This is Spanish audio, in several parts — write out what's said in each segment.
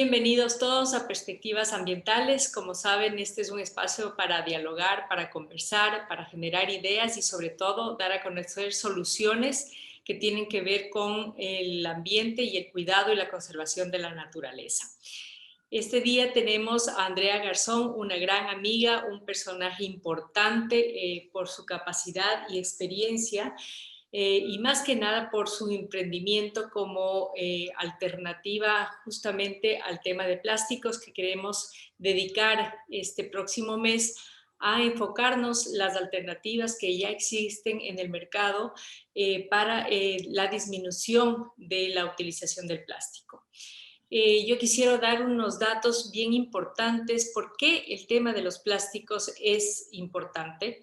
Bienvenidos todos a Perspectivas Ambientales. Como saben, este es un espacio para dialogar, para conversar, para generar ideas y sobre todo dar a conocer soluciones que tienen que ver con el ambiente y el cuidado y la conservación de la naturaleza. Este día tenemos a Andrea Garzón, una gran amiga, un personaje importante por su capacidad y experiencia. Y más que nada por su emprendimiento como alternativa justamente al tema de plásticos que queremos dedicar este próximo mes a enfocarnos las alternativas que ya existen en el mercado para la disminución de la utilización del plástico. Yo quisiera dar unos datos bien importantes. ¿Por qué el tema de los plásticos es importante?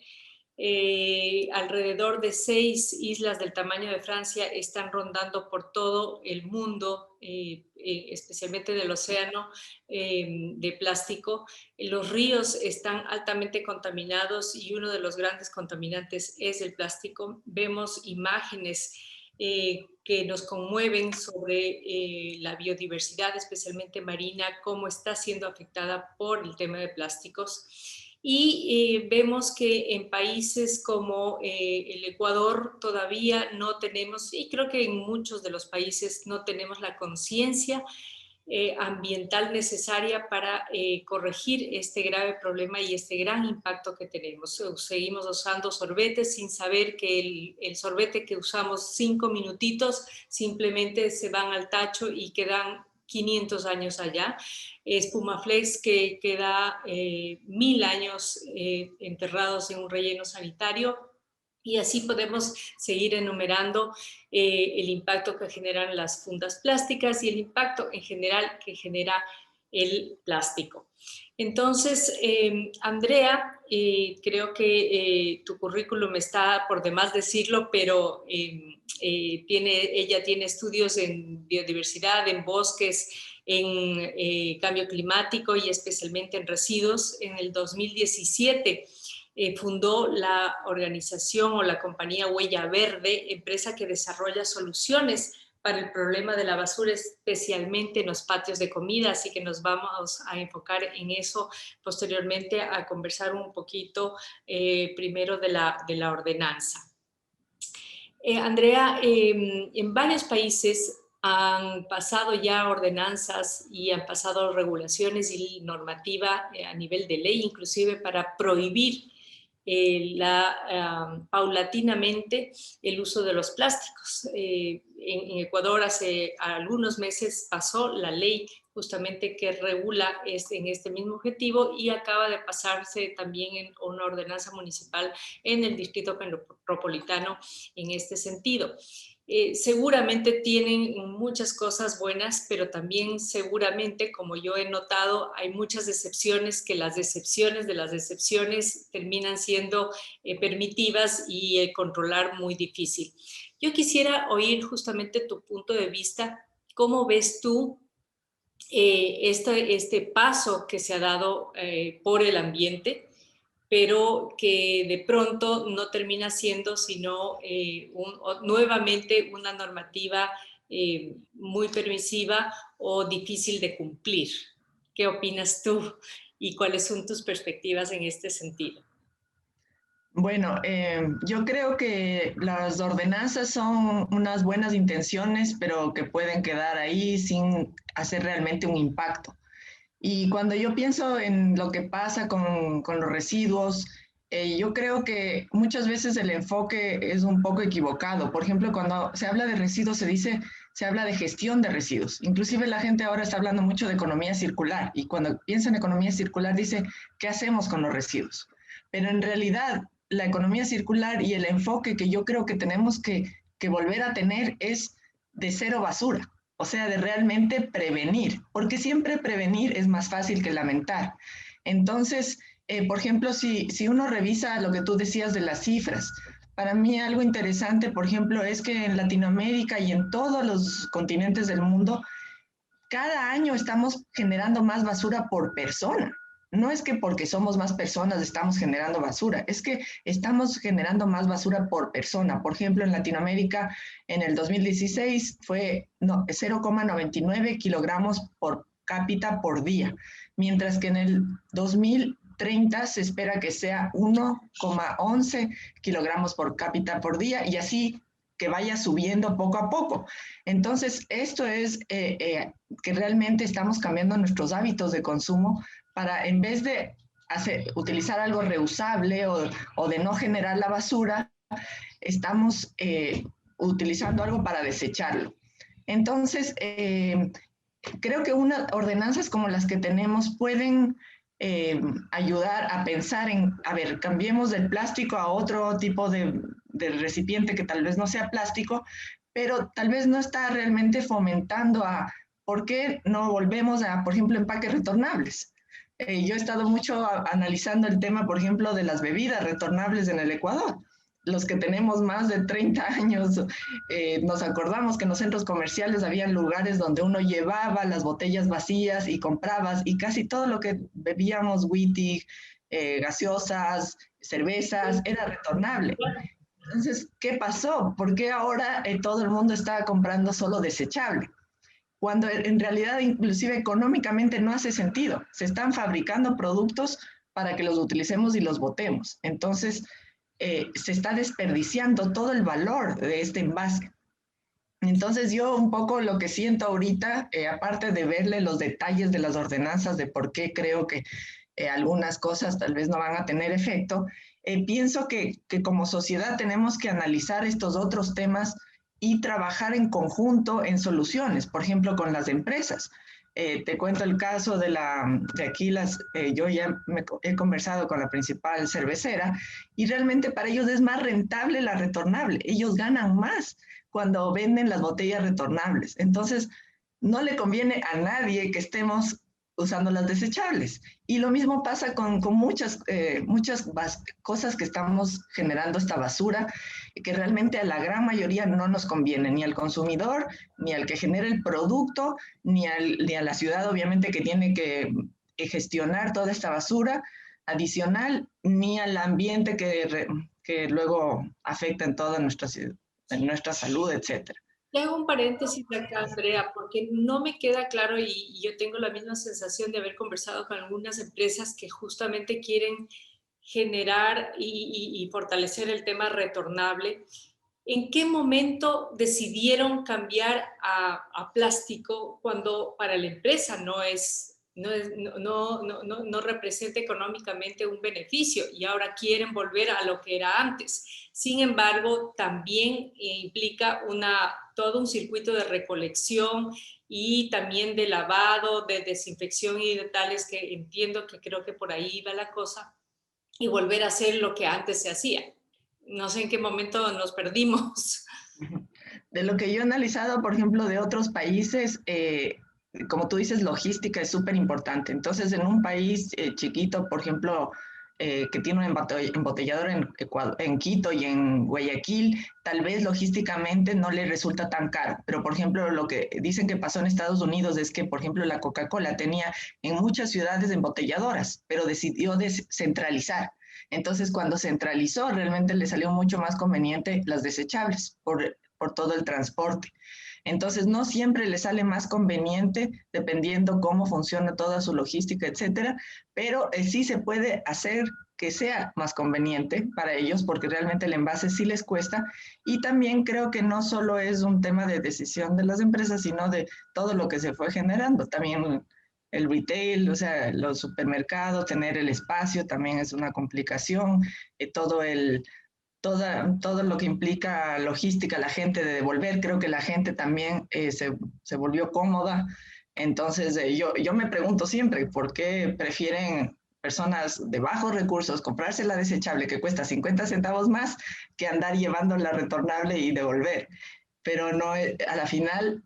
Alrededor de 6 islas del tamaño de Francia están rondando por todo el mundo, especialmente del océano de plástico. Los ríos están altamente contaminados y uno de los grandes contaminantes es el plástico. Vemos imágenes que nos conmueven sobre la biodiversidad, especialmente marina, cómo está siendo afectada por el tema de plásticos. Y vemos que en países como el Ecuador todavía no tenemos, y creo que en muchos de los países no tenemos la conciencia ambiental necesaria para corregir este grave problema y este gran impacto que tenemos. Seguimos usando sorbetes sin saber que el sorbete que usamos 5 minutitos simplemente se van al tacho y quedan 500 años allá. Espumaflex que queda 1000 años enterrados en un relleno sanitario. Y así podemos seguir enumerando el impacto que generan las fundas plásticas y el impacto en general que genera el plástico. Entonces, Andrea, creo que tu currículum está por demás decirlo, pero ella tiene estudios en biodiversidad, en bosques, en cambio climático y especialmente en residuos. En el 2017 fundó la organización o la compañía Huella Verde, empresa que desarrolla soluciones para el problema de la basura, especialmente en los patios de comida, así que nos vamos a enfocar en eso posteriormente, a conversar un poquito primero de la ordenanza. Andrea, en varios países han pasado ya ordenanzas y han pasado regulaciones y normativa a nivel de ley, inclusive para prohibir paulatinamente el uso de los plásticos. En Ecuador hace algunos meses pasó la ley justamente que regula en este mismo objetivo y acaba de pasarse también en una ordenanza municipal en el Distrito Metropolitano en este sentido. Seguramente tienen muchas cosas buenas, pero también seguramente, como yo he notado, hay muchas decepciones, que las decepciones de las decepciones terminan siendo permitidas y controlar muy difícil. Yo quisiera oír justamente tu punto de vista. ¿Cómo ves tú este paso que se ha dado por el ambiente, pero que de pronto no termina siendo sino nuevamente una normativa muy permisiva o difícil de cumplir? ¿Qué opinas tú y cuáles son tus perspectivas en este sentido? Bueno, yo creo que las ordenanzas son unas buenas intenciones, pero que pueden quedar ahí sin hacer realmente un impacto. Y cuando yo pienso en lo que pasa con los residuos, yo creo que muchas veces el enfoque es un poco equivocado. Por ejemplo, cuando se habla de residuos, se habla de gestión de residuos. Inclusive la gente ahora está hablando mucho de economía circular y cuando piensa en economía circular dice, ¿qué hacemos con los residuos? Pero en realidad la economía circular y el enfoque que yo creo que tenemos que volver a tener es de cero basura. O sea, de realmente prevenir, porque siempre prevenir es más fácil que lamentar. Entonces, por ejemplo, si uno revisa lo que tú decías de las cifras, para mí algo interesante, por ejemplo, es que en Latinoamérica y en todos los continentes del mundo, cada año estamos generando más basura por persona. No es que porque somos más personas estamos generando basura, es que estamos generando más basura por persona. Por ejemplo, en Latinoamérica, en el 2016 fue 0,99 kilogramos por cápita por día, mientras que en el 2030 se espera que sea 1,11 kilogramos por cápita por día y así que vaya subiendo poco a poco. Entonces, esto es que realmente estamos cambiando nuestros hábitos de consumo para, en vez de utilizar algo reusable o de no generar la basura, estamos utilizando algo para desecharlo. Entonces, creo que ordenanzas como las que tenemos pueden ayudar a pensar en, a ver, cambiemos del plástico a otro tipo de recipiente que tal vez no sea plástico, pero tal vez no está realmente fomentando a por qué no volvemos a, por ejemplo, empaques retornables. Yo he estado mucho analizando el tema, por ejemplo, de las bebidas retornables en el Ecuador. Los que tenemos más de 30 años, nos acordamos que en los centros comerciales había lugares donde uno llevaba las botellas vacías y comprabas, y casi todo lo que bebíamos, whisky, gaseosas, cervezas, era retornable. Entonces, ¿qué pasó? ¿Por qué ahora todo el mundo está comprando solo desechable? Cuando en realidad inclusive económicamente no hace sentido. Se están fabricando productos para que los utilicemos y los botemos. Entonces, se está desperdiciando todo el valor de este envase. Entonces yo un poco lo que siento ahorita, aparte de verle los detalles de las ordenanzas, de por qué creo que algunas cosas tal vez no van a tener efecto, pienso que como sociedad tenemos que analizar estos otros temas y trabajar en conjunto en soluciones, por ejemplo, con las empresas. Te cuento el caso de aquí, yo ya he conversado con la principal cervecera y realmente para ellos es más rentable la retornable. Ellos ganan más cuando venden las botellas retornables. Entonces, no le conviene a nadie que estemos usando las desechables. Y lo mismo pasa con muchas cosas que estamos generando esta basura, que realmente a la gran mayoría no nos conviene, ni al consumidor, ni al que genera el producto, ni a la ciudad, obviamente, que tiene que gestionar toda esta basura adicional, ni al ambiente que luego afecta en toda nuestra salud, etcétera. Te hago un paréntesis acá, Andrea, porque no me queda claro y yo tengo la misma sensación de haber conversado con algunas empresas que justamente quieren generar y fortalecer el tema retornable. ¿En qué momento decidieron cambiar a plástico cuando para la empresa no representa económicamente un beneficio y ahora quieren volver a lo que era antes? Sin embargo, también implica todo un circuito de recolección y también de lavado, de desinfección y de tales que entiendo que creo que por ahí va la cosa, y volver a hacer lo que antes se hacía. No sé en qué momento nos perdimos. De lo que yo he analizado, por ejemplo, de otros países, como tú dices, logística es súper importante. Entonces, en un país chiquito, por ejemplo, que tiene un embotellador en Quito y en Guayaquil, tal vez logísticamente no le resulta tan caro. Pero, por ejemplo, lo que dicen que pasó en Estados Unidos es que, por ejemplo, la Coca-Cola tenía en muchas ciudades embotelladoras, pero decidió descentralizar. Entonces, cuando centralizó, realmente le salió mucho más conveniente las desechables por todo el transporte. Entonces, no siempre le sale más conveniente, dependiendo cómo funciona toda su logística, etcétera, pero sí se puede hacer que sea más conveniente para ellos, porque realmente el envase sí les cuesta. Y también creo que no solo es un tema de decisión de las empresas, sino de todo lo que se fue generando. También el retail, o sea, los supermercados, tener el espacio también es una complicación. Todo lo que implica logística, la gente de devolver, creo que la gente también se volvió cómoda. Entonces, yo me pregunto siempre, ¿por qué prefieren personas de bajos recursos comprarse la desechable que cuesta 50 centavos más que andar llevando la retornable y devolver? Pero no, a la final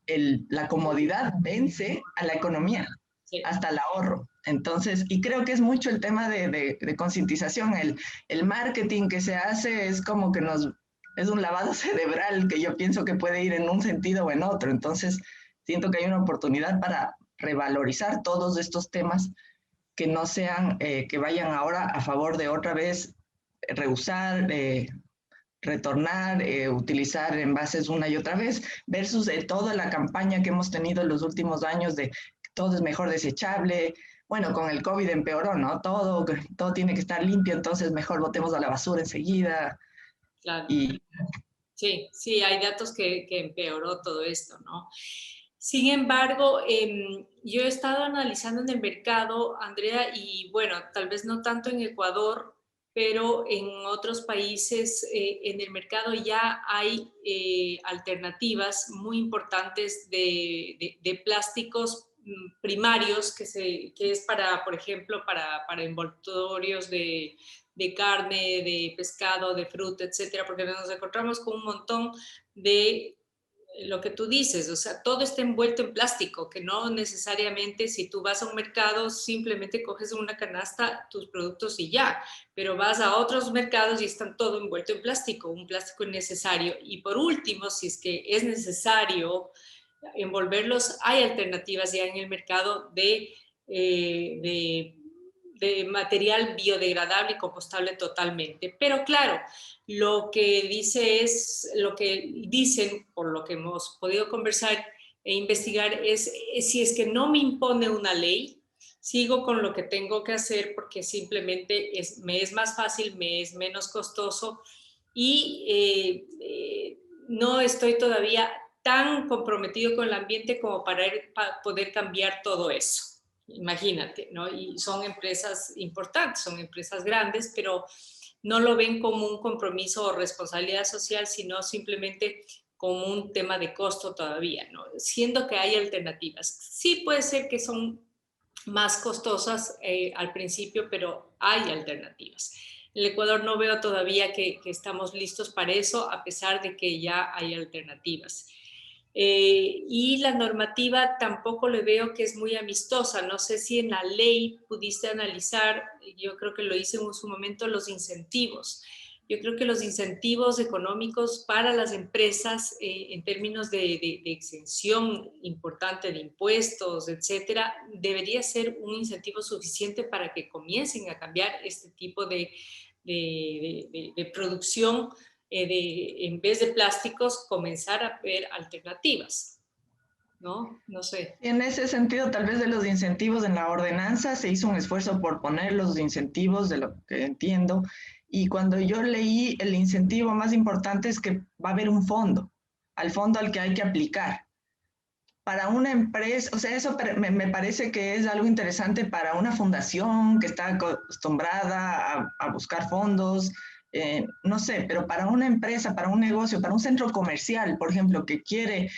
la comodidad vence a la economía, sí, hasta el ahorro. Entonces, y creo que es mucho el tema de concientización, el marketing que se hace es como que es un lavado cerebral que yo pienso que puede ir en un sentido o en otro. Entonces, siento que hay una oportunidad para revalorizar todos estos temas que no sean, que vayan ahora a favor de otra vez reusar, retornar, utilizar envases una y otra vez, versus toda la campaña que hemos tenido en los últimos años de todo es mejor desechable. Bueno, con el COVID empeoró, ¿no? Todo tiene que estar limpio, entonces mejor botemos a la basura enseguida. Claro. Y Sí, sí, hay datos que empeoró todo esto, ¿no? Sin embargo, yo he estado analizando en el mercado, Andrea, y bueno, tal vez no tanto en Ecuador, pero en otros países en el mercado ya hay alternativas muy importantes de plásticos primarios que es para, por ejemplo, para envoltorios de carne, de pescado, de fruta, etcétera, porque nos encontramos con un montón de lo que tú dices, o sea, todo está envuelto en plástico, que no necesariamente si tú vas a un mercado simplemente coges una canasta tus productos y ya, pero vas a otros mercados y están todo envuelto en plástico, un plástico innecesario. Y por último, si es que es necesario envolverlos, hay alternativas ya en el mercado de material biodegradable y compostable totalmente. Pero claro, lo que lo que dicen, por lo que hemos podido conversar e investigar, es si es que no me impone una ley, sigo con lo que tengo que hacer porque simplemente me es más fácil, me es menos costoso y no estoy todavía tan comprometido con el ambiente como para poder cambiar todo eso. Imagínate, ¿no? Y son empresas importantes, son empresas grandes, pero no lo ven como un compromiso o responsabilidad social, sino simplemente como un tema de costo todavía, ¿no? Siendo que hay alternativas. Sí puede ser que son más costosas al principio, pero hay alternativas. En el Ecuador no veo todavía que estamos listos para eso, a pesar de que ya hay alternativas. Y la normativa tampoco le veo que es muy amistosa. No sé si en la ley pudiste analizar, yo creo que lo hice en su momento, los incentivos. Yo creo que los incentivos económicos para las empresas en términos de exención importante de impuestos, etcétera, debería ser un incentivo suficiente para que comiencen a cambiar este tipo de producción en vez de plásticos, comenzar a ver alternativas, ¿no? No sé. en ese sentido, tal vez de los incentivos en la ordenanza, se hizo un esfuerzo por poner los incentivos, de lo que entiendo, y cuando yo leí, el incentivo más importante es que va a haber un fondo, al fondo al que hay que aplicar. Para una empresa, o sea, eso me parece que es algo interesante para una fundación que está acostumbrada a buscar fondos, no sé, pero para una empresa, para un negocio, para un centro comercial, por ejemplo, que quiere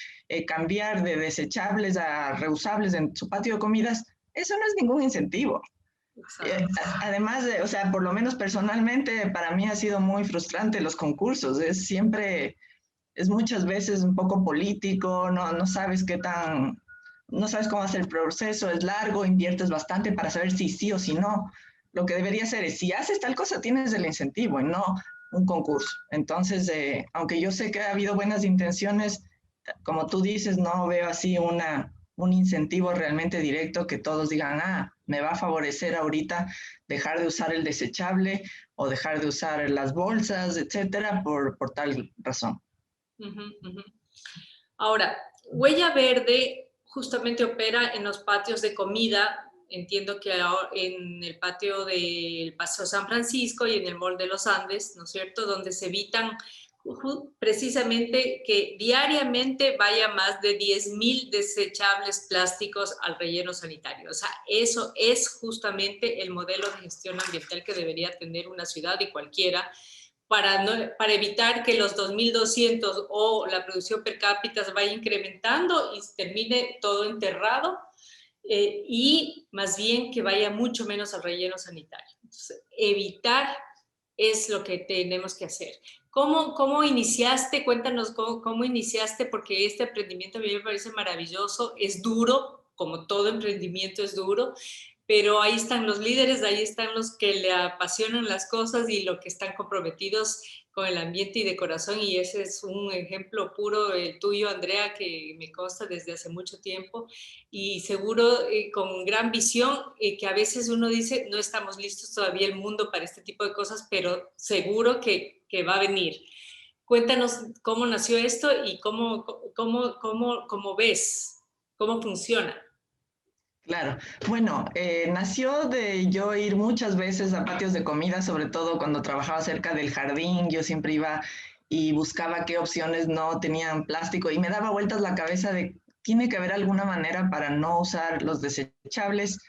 cambiar de desechables a reusables en su patio de comidas, eso no es ningún incentivo. Además, o sea, por lo menos personalmente, para mí ha sido muy frustrante los concursos, es siempre es muchas veces un poco político, no sabes qué tan, no sabes cómo hacer el proceso, es largo, inviertes bastante para saber si sí o si no. Lo que debería ser es, si haces tal cosa, tienes el incentivo y no un concurso. Entonces, aunque yo sé que ha habido buenas intenciones, como tú dices, no veo así un incentivo realmente directo que todos digan, ah, me va a favorecer ahorita dejar de usar el desechable o dejar de usar las bolsas, etcétera, por tal razón. Uh -huh, uh -huh. Ahora, Huella Verde justamente opera en los patios de comida. Entiendo que en el patio del Paseo San Francisco y en el Mall de los Andes, ¿no es cierto?, donde se evitan precisamente que diariamente vaya más de 10,000 desechables plásticos al relleno sanitario. O sea, eso es justamente el modelo de gestión ambiental que debería tener una ciudad y cualquiera, para evitar que los 2.200 o la producción per cápita vaya incrementando y termine todo enterrado, y más bien que vaya mucho menos al relleno sanitario. Entonces, evitar es lo que tenemos que hacer. ¿Cómo iniciaste? Cuéntanos cómo iniciaste, porque este emprendimiento a mí me parece maravilloso, es duro, como todo emprendimiento es duro, pero ahí están los líderes, ahí están los que le apasionan las cosas y los que están comprometidos con el ambiente y de corazón, y ese es un ejemplo puro, el tuyo, Andrea, que me consta desde hace mucho tiempo, y seguro con gran visión, que a veces uno dice, no estamos listos todavía el mundo para este tipo de cosas, pero seguro que va a venir. Cuéntanos cómo nació esto y cómo ves, cómo funciona. Claro. Bueno, nació de yo ir muchas veces a patios de comida, sobre todo cuando trabajaba cerca del jardín. Yo siempre iba y buscaba qué opciones no tenían plástico y me daba vueltas la cabeza de, tiene que haber alguna manera para no usar los desechables.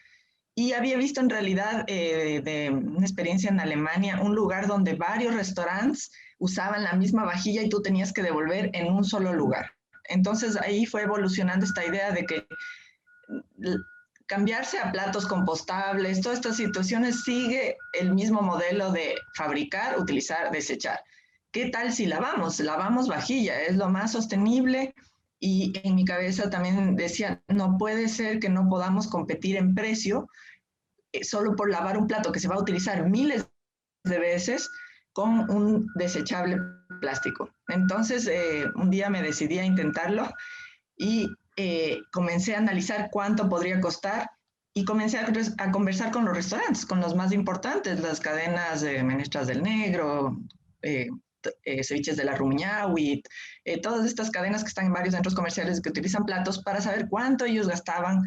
Y había visto en realidad de una experiencia en Alemania, un lugar donde varios restaurantes usaban la misma vajilla y tú tenías que devolver en un solo lugar. Entonces ahí fue evolucionando esta idea de que cambiarse a platos compostables, todas estas situaciones sigue el mismo modelo de fabricar, utilizar, desechar. ¿Qué tal si lavamos? Lavamos vajilla, es lo más sostenible y en mi cabeza también decía, no puede ser que no podamos competir en precio solo por lavar un plato que se va a utilizar miles de veces con un desechable plástico. Entonces, un día me decidí a intentarlo y comencé a analizar cuánto podría costar y comencé a conversar con los restaurantes, con los más importantes, las cadenas de Menestras del Negro, eh, Ceviches de la Rumiñahui, todas estas cadenas que están en varios centros comerciales que utilizan platos para saber cuánto ellos gastaban,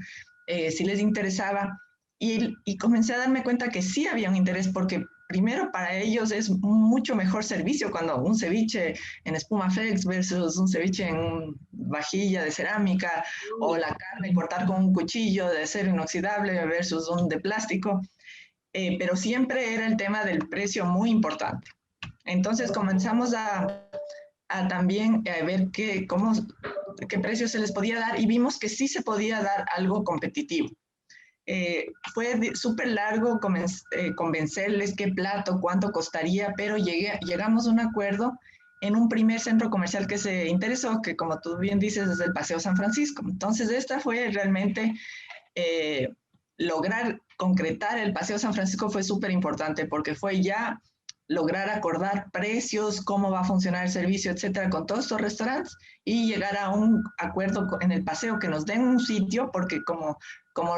si les interesaba. Y comencé a darme cuenta que sí había un interés porque primero para ellos es mucho mejor servicio cuando un ceviche en espuma flex versus un ceviche en vajilla de cerámica o la carne cortar con un cuchillo de acero inoxidable versus un de plástico, pero siempre era el tema del precio muy importante. Entonces comenzamos a también a ver qué precio se les podía dar y vimos que sí se podía dar algo competitivo. Fue súper largo convencerles qué plato, cuánto costaría, pero llegamos a un acuerdo en un primer centro comercial que se interesó, que como tú bien dices es el Paseo San Francisco. Entonces esta fue realmente eh, lograr concretar el Paseo San Francisco fue súper importante porque fue ya lograr acordar precios, cómo va a funcionar el servicio, etcétera, con todos estos restaurantes y llegar a un acuerdo en el paseo que nos den un sitio, porque como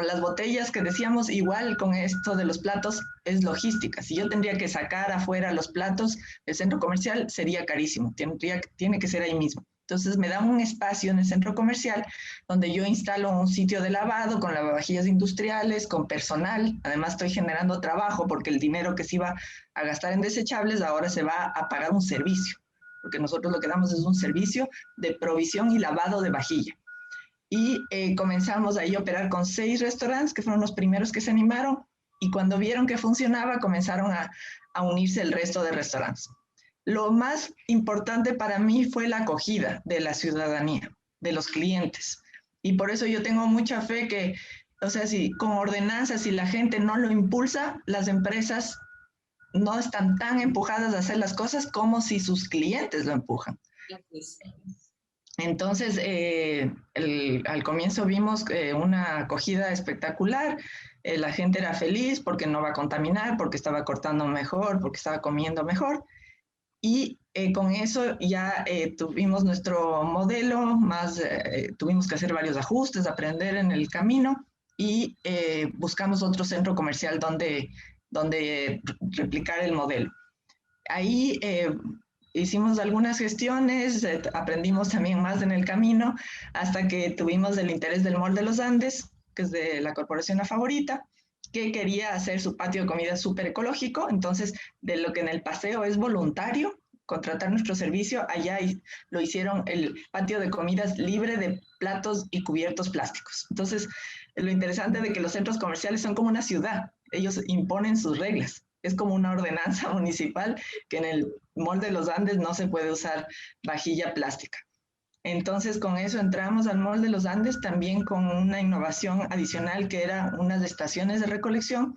las botellas que decíamos, igual con esto de los platos es logística. Si yo tendría que sacar afuera los platos del centro comercial, sería carísimo, tiene que ser ahí mismo. Entonces me da un espacio en el centro comercial donde yo instalo un sitio de lavado con lavavajillas industriales, con personal. Además estoy generando trabajo porque el dinero que se iba a gastar en desechables ahora se va a pagar un servicio, porque nosotros lo que damos es un servicio de provisión y lavado de vajilla. Y comenzamos ahí a operar con 6 restaurantes que fueron los primeros que se animaron y cuando vieron que funcionaba comenzaron a unirse el resto de restaurantes. Lo más importante para mí fue la acogida de la ciudadanía, de los clientes. Y por eso yo tengo mucha fe que, o sea, si con ordenanzas, si la gente no lo impulsa, las empresas no están tan empujadas a hacer las cosas como si sus clientes lo empujan. Entonces, al comienzo vimos una acogida espectacular, la gente era feliz porque no va a contaminar, porque estaba cortando mejor, porque estaba comiendo mejor. Y con eso ya tuvimos nuestro modelo, más tuvimos que hacer varios ajustes, aprender en el camino y buscamos otro centro comercial donde replicar el modelo. Ahí hicimos algunas gestiones, aprendimos también más en el camino, hasta que tuvimos el interés del Mall de los Andes, que es de la Corporación La Favorita, que quería hacer su patio de comida súper ecológico. Entonces, de lo que en el paseo es voluntario, contratar nuestro servicio, allá lo hicieron el patio de comidas libre de platos y cubiertos plásticos. Entonces, lo interesante de que los centros comerciales son como una ciudad, ellos imponen sus reglas. Es como una ordenanza municipal que en el Mall de los Andes no se puede usar vajilla plástica. Entonces, con eso entramos al Mall de los Andes también con una innovación adicional que era unas estaciones de recolección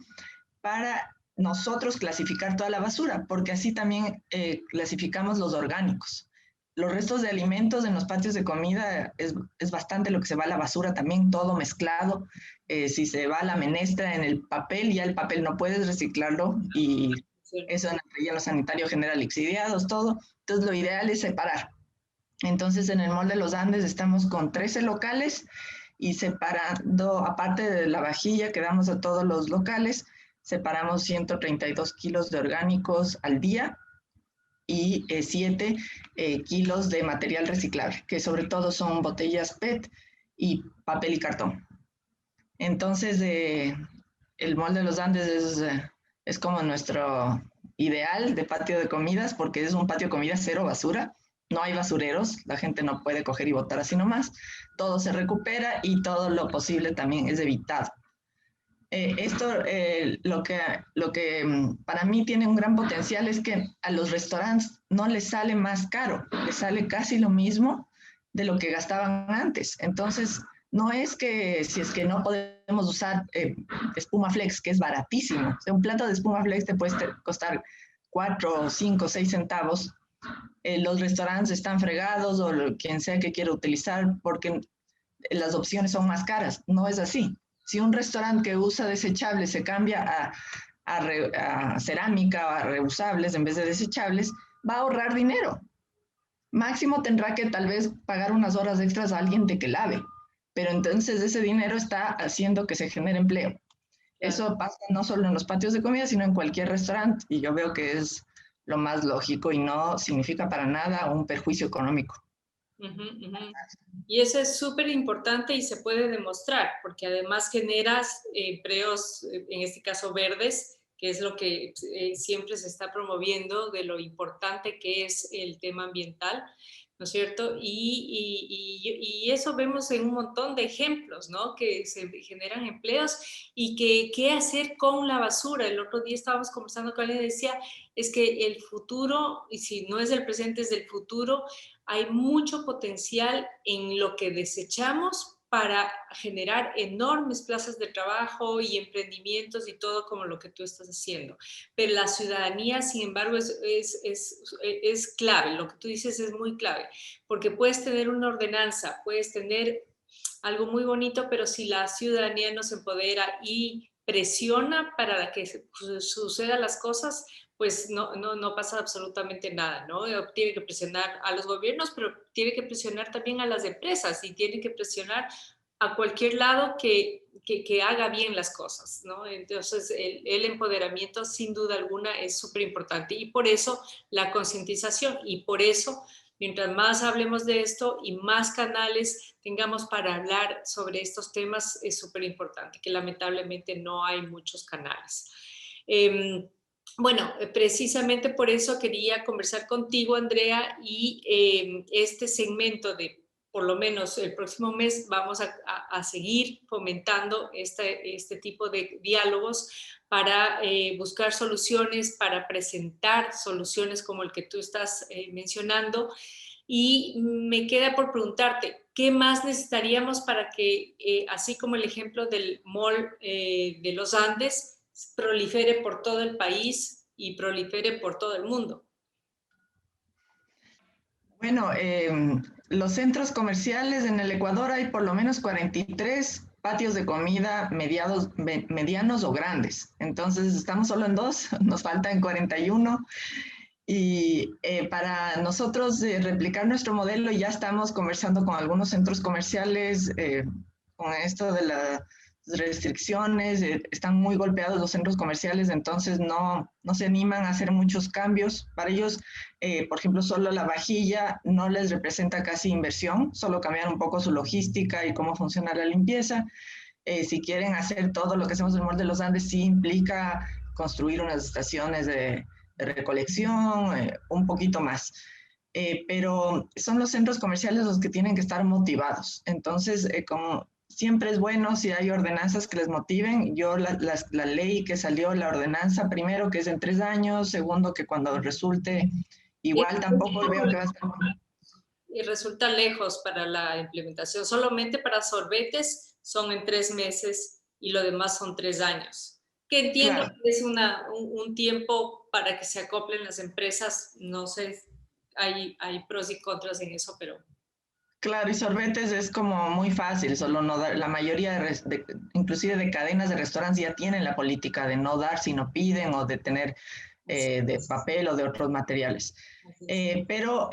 para nosotros clasificar toda la basura, porque así también clasificamos los orgánicos. Los restos de alimentos en los patios de comida es bastante lo que se va a la basura también, todo mezclado. Si se va a la menestra en el papel, ya el papel no puedes reciclarlo y eso en el relleno sanitario genera lixiviados, todo. Entonces lo ideal es separar. Entonces en el Mall de los Andes estamos con 13 locales y separando, aparte de la vajilla que damos a todos los locales, separamos 132 kilos de orgánicos al día y 7 kilos de material reciclable, que sobre todo son botellas PET y papel y cartón. Entonces, el Mall de los Andes es como nuestro ideal de patio de comidas, porque es un patio de comidas cero basura. No hay basureros, la gente no puede coger y botar así nomás. Todo se recupera y todo lo posible también es evitado. Esto, para mí tiene un gran potencial es que a los restaurantes no les sale más caro, les sale casi lo mismo de lo que gastaban antes. Entonces, no es que si es que no podemos usar espuma flex, que es baratísimo. O sea, un plato de espuma flex te puede costar 4, 5, 6 centavos. Los restaurantes están fregados o quien sea que quiera utilizar porque las opciones son más caras. No es así. Si un restaurante que usa desechables se cambia a cerámica o a reusables en vez de desechables, va a ahorrar dinero. Máximo tendrá que tal vez pagar unas horas extras a alguien de que lave, pero entonces ese dinero está haciendo que se genere empleo. Claro. Eso pasa no solo en los patios de comida, sino en cualquier restaurante, y yo veo que es lo más lógico y no significa para nada un perjuicio económico. Ujú, ujú. Y eso es súper importante y se puede demostrar, porque además generas empleos, en este caso verdes, que es lo que siempre se está promoviendo de lo importante que es el tema ambiental, ¿no es cierto? Y eso vemos en un montón de ejemplos, ¿no? Que se generan empleos y que qué hacer con la basura. El otro día estábamos conversando con alguien y decía, es que el futuro, y si no es el presente, es del futuro, hay mucho potencial en lo que desechamos para generar enormes plazas de trabajo y emprendimientos y todo como lo que tú estás haciendo. Pero la ciudadanía, sin embargo, es clave. Lo que tú dices es muy clave, porque puedes tener una ordenanza, puedes tener algo muy bonito, pero si la ciudadanía no se empodera y presiona para que sucedan las cosas, pues no pasa absolutamente nada, ¿no? Tiene que presionar a los gobiernos, pero tiene que presionar también a las empresas y tiene que presionar a cualquier lado que haga bien las cosas, ¿no? Entonces, el empoderamiento, sin duda alguna, es súper importante y por eso la concientización y por eso, mientras más hablemos de esto y más canales tengamos para hablar sobre estos temas, es súper importante, que lamentablemente no hay muchos canales. Bueno, precisamente por eso quería conversar contigo, Andrea, y este segmento de por lo menos el próximo mes vamos a seguir fomentando este tipo de diálogos para buscar soluciones, para presentar soluciones como el que tú estás mencionando. Y me queda por preguntarte, ¿qué más necesitaríamos para que, así como el ejemplo del mall de los Andes, prolifere por todo el país y prolifere por todo el mundo? Bueno, los centros comerciales en el Ecuador hay por lo menos 43 patios de comida medianos o grandes. Entonces, estamos solo en dos, nos faltan 41. Y para nosotros replicar nuestro modelo, ya estamos conversando con algunos centros comerciales con esto de las restricciones, están muy golpeados los centros comerciales, entonces no se animan a hacer muchos cambios. Para ellos, por ejemplo, solo la vajilla no les representa casi inversión, solo cambiar un poco su logística y cómo funciona la limpieza. Si quieren hacer todo lo que hacemos en el Mall de los Andes, sí implica construir unas estaciones de recolección, un poquito más. Pero son los centros comerciales los que tienen que estar motivados. Entonces, como siempre es bueno si hay ordenanzas que les motiven. Yo la ley que salió, la ordenanza, primero que es en 3 años, segundo que cuando resulte, igual tampoco veo que va a ser... Y resulta lejos para la implementación. Solamente para sorbetes son en 3 meses y lo demás son 3 años. Que entiendo Claro, que es un tiempo para que se acoplen las empresas. No sé, hay pros y contras en eso, pero claro, y sorbetes es como muy fácil, solo no dar, la mayoría inclusive de cadenas de restaurantes ya tienen la política de no dar si no piden o de tener así de es. papel o de otros materiales. Así es. Pero,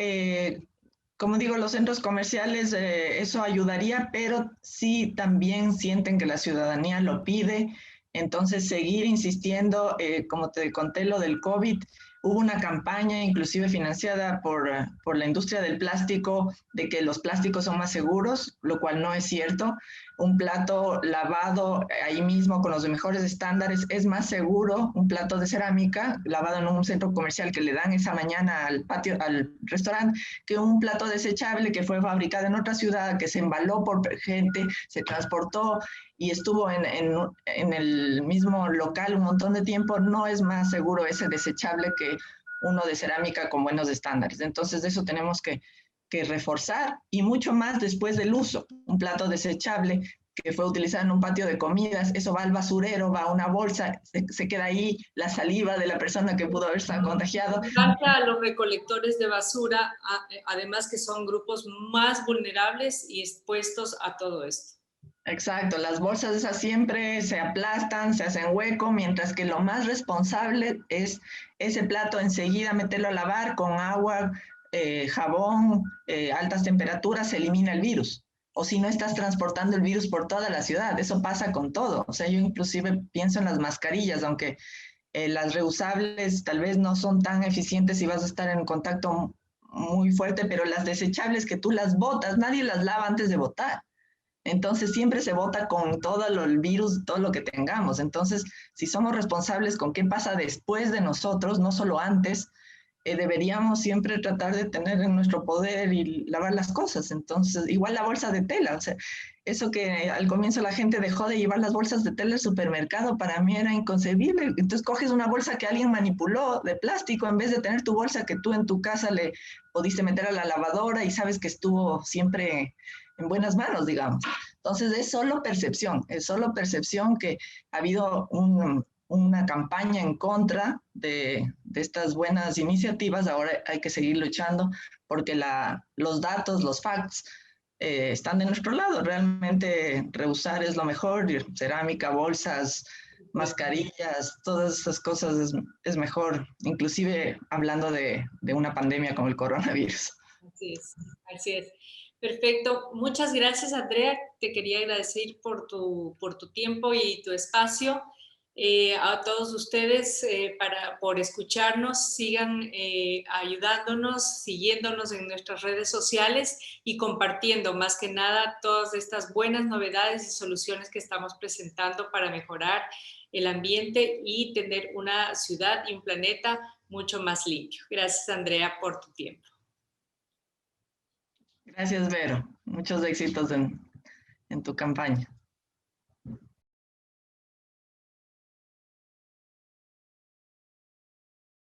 como digo, los centros comerciales, eso ayudaría, pero sí también sienten que la ciudadanía lo pide. Entonces, seguir insistiendo, como te conté lo del COVID, hubo una campaña inclusive financiada por la industria del plástico de que los plásticos son más seguros, lo cual no es cierto. un plato lavado ahí mismo con los mejores estándares es más seguro, un plato de cerámica lavado en un centro comercial que le dan esa mañana al patio, al restaurante, que un plato desechable que fue fabricado en otra ciudad, que se embaló por gente, se transportó y estuvo en el mismo local un montón de tiempo. No es más seguro ese desechable que uno de cerámica con buenos estándares. Entonces de eso tenemos que reforzar, y mucho más después del uso. Un plato desechable que fue utilizado en un patio de comidas, eso va al basurero, va a una bolsa, se queda ahí la saliva de la persona que pudo haberse contagiado. Falta a los recolectores de basura, además que son grupos más vulnerables y expuestos a todo esto. Exacto, las bolsas esas siempre se aplastan, se hacen hueco, mientras que lo más responsable es ese plato enseguida meterlo a lavar con agua, jabón, altas temperaturas, se elimina el virus. O si no, estás transportando el virus por toda la ciudad. Eso pasa con todo. O sea, yo inclusive pienso en las mascarillas, aunque las reusables tal vez no son tan eficientes si vas a estar en contacto muy fuerte, pero las desechables que tú las botas, nadie las lava antes de botar. Entonces siempre se vota con todo el virus, todo lo que tengamos. Entonces, si somos responsables con qué pasa después de nosotros, no solo antes, deberíamos siempre tratar de tener en nuestro poder y lavar las cosas. Entonces, igual la bolsa de tela, o sea, eso que al comienzo la gente dejó de llevar las bolsas de tela al supermercado, para mí era inconcebible. Entonces coges una bolsa que alguien manipuló de plástico en vez de tener tu bolsa que tú en tu casa le pudiste meter a la lavadora y sabes que estuvo siempre en buenas manos, digamos. Entonces es solo percepción que ha habido una campaña en contra de estas buenas iniciativas. Ahora hay que seguir luchando porque los datos, los facts, están de nuestro lado. Realmente reusar es lo mejor, cerámica, bolsas, mascarillas, todas esas cosas es mejor, inclusive hablando de una pandemia como el coronavirus. Así es, así es. Perfecto. Muchas gracias, Andrea. Te quería agradecer por tu tiempo y tu espacio. A todos ustedes por escucharnos. Sigan ayudándonos, siguiéndonos en nuestras redes sociales y compartiendo más que nada todas estas buenas novedades y soluciones que estamos presentando para mejorar el ambiente y tener una ciudad y un planeta mucho más limpio. Gracias, Andrea, por tu tiempo. Gracias, Vero. Muchos éxitos en tu campaña.